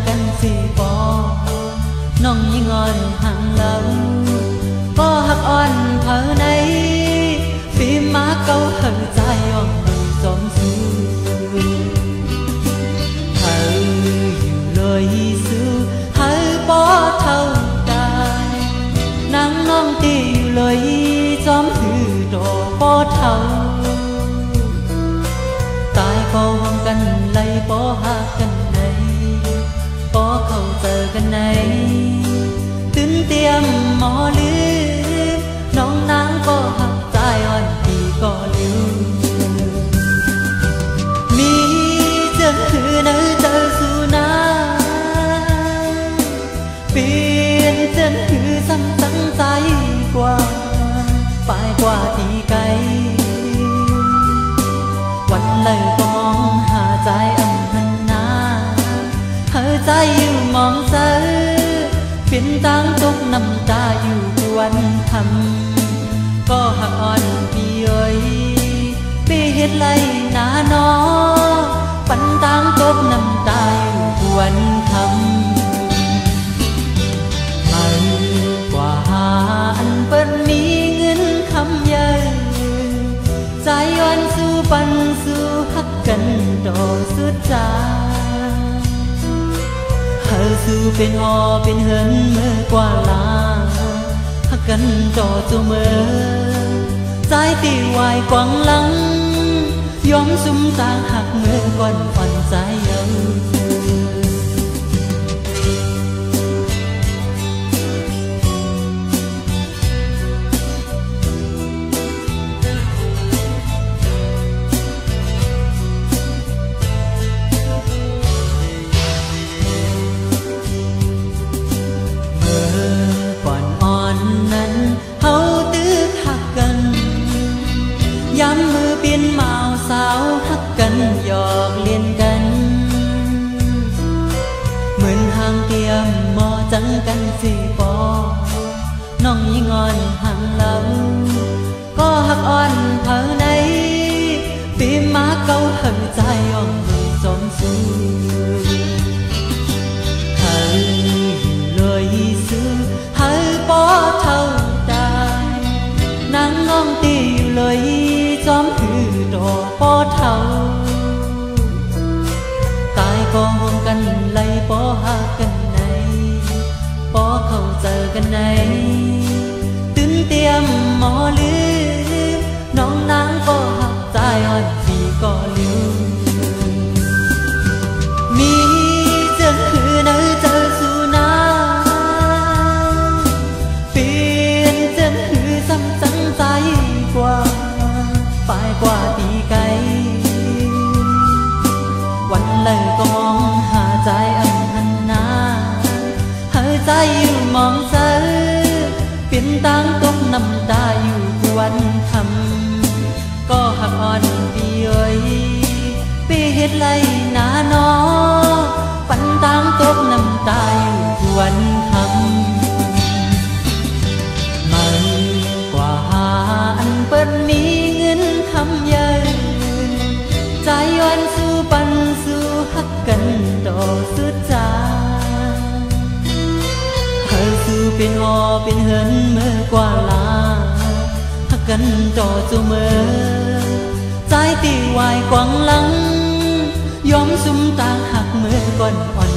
กันสิปอน้องยิ่งอ่อนห่างเราก็หักอ่อนเผอในปีมาเก่าหักใจอ่อนจอมสู้เธออยู่เลยสู้เธอปอเท่าได้นางน้องตีอยู่เลยจอมถือดอกปอเท่าตายก็หวังกันไล่ปอหักกันไหนปอเข้าเจอกันไหนตื่นเตรียมหมอลืมน้องนางก็หักใจอ่อนพี่ก็ลืมมีเจอคือเนื้อเจอสู่นาเปลี่ยนเจอคือซ้ำตั้งใจกว่าไปกว่าที่ไกลวันเลยก็มองหาใจอันพันนาเธอใจอยู่มองเจอเปลี่ยนตั้งตกน้ำตาอยู่วันทำก็หักอ่อนพี่เอ้ยไปเฮ็ดไรหนาน้อปันตั้งตกน้ำตาอยู่วันทำไม่กว่าหาอันเปิ้นมีเงินคำเยอะใจอ่อนสู้ปันสู้หักกันดอสุดใจเธอสู้เป็นหอเป็นเหินเมื่อกว่าลาหักกันต่อตัวเมื่อใจตีวายกวางหลังยอมซุ่มตาหักเมื่อก่อนอ่อนใจเอาย้ำมือเปลี่ยนเมาสาวหักกันหยอกเล่นกันเหมือนห่างเตรียมมอจังกันสิปอน้องยิ่งอ่อนห่างเราก็หักอ่อนเผอในปีมาเก่าหักใจอ่อนจอมสู้เธออยู่เลยซื้อเธอปอเท่าได้นางน้องตีอยู่เลยจอมถือดอกปอเท่าตายก็ห่วงกันไล่ปอหักกันไหนปอเข้าเจอกันไหนตื่นเตรียมหมอลืมน้องนางก็หักใจอ่อนพี่ก็ลืมมีเจอคือเนื้อเจอสู่นาเปลี่ยนเจอคือซ้ำจังใจกว่าไปกว่าตีไกลวันเลยก็มองหาใจอันพันนาเธอใจอยู่มองเจอเปลี่ยนตั้งตกน้ำตาอยู่วันทำก็หักอ่อนพี่เอ้ยไปเฮ็ดไรหนาน้อปันตั้งตกน้ำตาอยู่วันทำไม่กว่าหาอันเปิ้นมีคำยืนใจอ่อนสู้ปันสู้หักกันต่อสุดใจเธอสู้เป็นหอเป็นเหินเมื่อกว่าลาหักกันต่อจูเมื่อใจตีวายกวางหลังยอมซุ่มตาหักเมื่อก่อนอ่อน